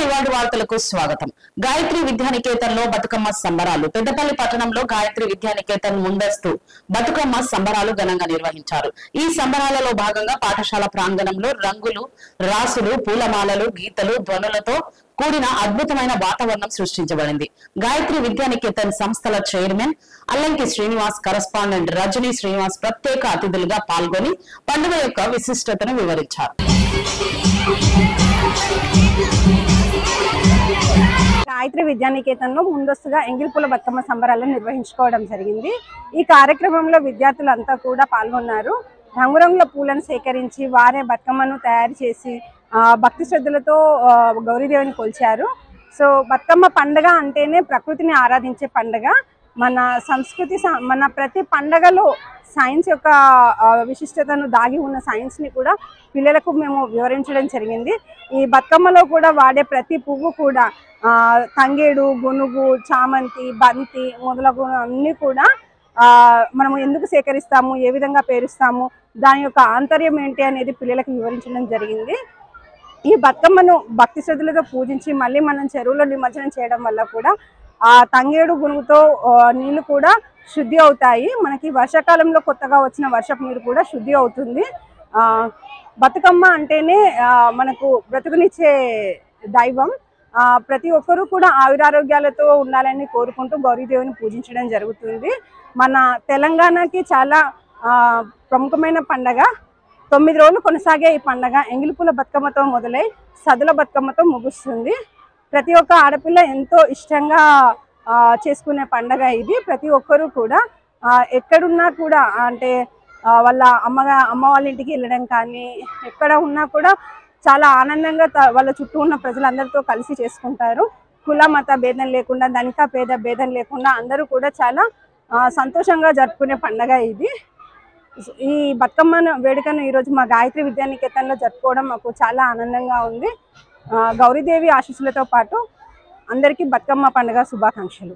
World వార్తలకు స్వాగతం. గాయత్రి విద్యానికేతన్లో బతుకమ్మ సంబరాలు. పెద్దపల్లి పట్టణంలో గాయత్రి విద్యానికేతన్ ముందస్తు బతుకమ్మ సంబరాలు ఘనంగా నిర్వహించారు. ఈ సంబరాలలో భాగంగా పాఠశాల ప్రాంగణంలో రంగులు, రాసులు, పూలమాలలు, గీతలు, ధ్వనులతో కూడిన అద్భుతమైన వాతావరణం సృష్టించబడింది. గాయత్రి విద్యానికేతన్ సంస్థల చైర్మన్ అల్లంకి శ్రీనివాస్, కరస్పాండెంట్ రజనీ శ్రీనివాస్ ప్రత్యేక అతిథులుగా పాల్గొని పండుగ యొక్క విశిష్టతను వివరించారు. గాయత్రి విద్యానికేతన్లో ముందస్తుగా ఎంగిల్పూల బతుకమ్మ సంబరాలను నిర్వహించుకోవడం జరిగింది. ఈ కార్యక్రమంలో విద్యార్థులంతా కూడా పాల్గొన్నారు. రంగురంగుల పూలను సేకరించి వారే బతుకమ్మను తయారు చేసి భక్తి శ్రద్ధలతో గౌరీదేవిని కొలిచారు. సో బతుకమ్మ పండుగ అంటేనే ప్రకృతిని ఆరాధించే పండుగ. మన సంస్కృతి, మన ప్రతి పండుగలో సైన్స్ యొక్క విశిష్టతను దాగి ఉన్న సైన్స్ని కూడా పిల్లలకు మేము వివరించడం జరిగింది. ఈ బతుకమ్మలో కూడా వాడే ప్రతి పువ్వు కూడా తంగేడు, గునుగు, చామంతి, బంతి మొదలగు అన్నీ కూడా మనము ఎందుకు సేకరిస్తాము, ఏ విధంగా పేరుస్తాము, దాని యొక్క ఆంతర్యం ఏంటి అనేది పిల్లలకు వివరించడం జరిగింది. ఈ బతుకమ్మను భక్తి శ్రద్ధలతో పూజించి మళ్ళీ మనం చెరువులో నిమజ్జనం చేయడం వల్ల కూడా ఆ తంగేడు, గునుగుతో నీళ్లు కూడా శుద్ధి అవుతాయి. మనకి వర్షాకాలంలో కొత్తగా వచ్చిన వర్షపు నీరు కూడా శుద్ధి అవుతుంది. బతుకమ్మ అంటేనే మనకు బ్రతుకునిచ్చే దైవం. ప్రతి ఒక్కరూ కూడా ఆయురారోగ్యాలతో ఉండాలని కోరుకుంటూ గౌరీదేవిని పూజించడం జరుగుతుంది. మన తెలంగాణకి చాలా ప్రముఖమైన పండగ. 9 రోజులు కొనసాగే ఈ పండగ ఎంగిలిపూల బతుకమ్మతో మొదలై సదుల బతుకమ్మతో ముగుస్తుంది. ప్రతి ఒక్క ఆడపిల్ల ఎంతో ఇష్టంగా చేసుకునే పండగ ఇది. ప్రతి ఒక్కరూ కూడా ఎక్కడున్నా కూడా అంటే వాళ్ళ అమ్మ వాళ్ళ ఇంటికి వెళ్ళడం కానీ ఎక్కడ ఉన్నా కూడా చాలా ఆనందంగా వాళ్ళ చుట్టూ ఉన్న ప్రజలందరితో కలిసి చేసుకుంటారు. కుల మత భేదం లేకుండా, ధనిక పేద భేదం లేకుండా అందరూ కూడా చాలా సంతోషంగా జరుపుకునే పండగ ఇది. ఈ బతుకమ్మ వేడుకను ఈరోజు మా గాయత్రి విద్యానికేతన్లో జరుపుకోవడం మాకు చాలా ఆనందంగా ఉంది. గౌరీదేవి ఆశీస్సులతో పాటు అందరికీ బతుకమ్మ పండుగ శుభాకాంక్షలు.